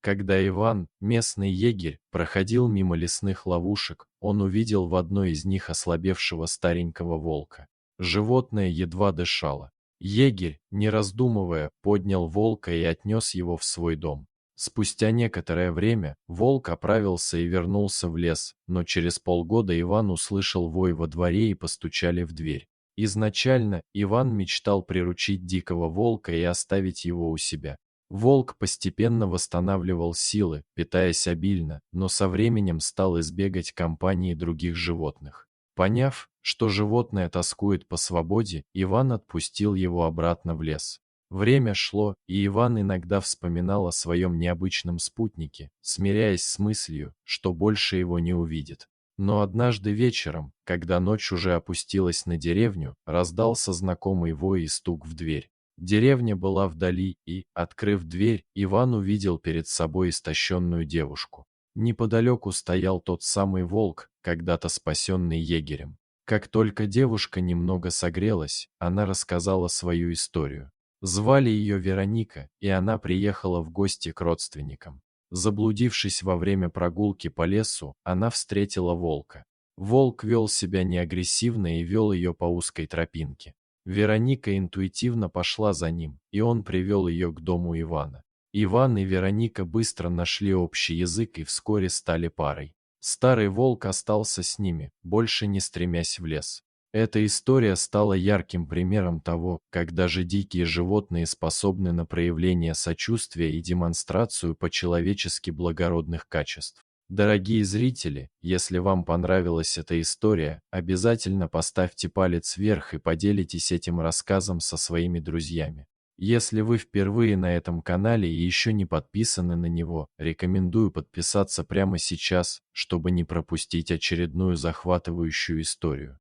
Когда Иван, местный егерь, проходил мимо лесных ловушек, он увидел в одной из них ослабевшего старенького волка. Животное едва дышало. Егерь, не раздумывая, поднял волка и отнес его в свой дом. Спустя некоторое время волк оправился и вернулся в лес, но через полгода Иван услышал вой во дворе и постучали в дверь. Изначально Иван мечтал приручить дикого волка и оставить его у себя. Волк постепенно восстанавливал силы, питаясь обильно, но со временем стал избегать компании других животных. Поняв, что животное тоскует по свободе, Иван отпустил его обратно в лес. Время шло, и Иван иногда вспоминал о своем необычном спутнике, смиряясь с мыслью, что больше его не увидит. Но однажды вечером, когда ночь уже опустилась на деревню, раздался знакомый вой и стук в дверь. Деревня была вдали, и, открыв дверь, Иван увидел перед собой истощенную девушку. Неподалеку стоял тот самый волк, когда-то спасенный егерем. Как только девушка немного согрелась, она рассказала свою историю. Звали ее Вероника, и она приехала в гости к родственникам. Заблудившись во время прогулки по лесу, она встретила волка. Волк вел себя неагрессивно и вел ее по узкой тропинке. Вероника интуитивно пошла за ним, и он привел ее к дому Ивана. Иван и Вероника быстро нашли общий язык и вскоре стали парой. Старый волк остался с ними, больше не стремясь в лес. Эта история стала ярким примером того, как даже дикие животные способны на проявление сочувствия и демонстрацию по-человечески благородных качеств. Дорогие зрители, если вам понравилась эта история, обязательно поставьте палец вверх и поделитесь этим рассказом со своими друзьями. Если вы впервые на этом канале и еще не подписаны на него, рекомендую подписаться прямо сейчас, чтобы не пропустить очередную захватывающую историю.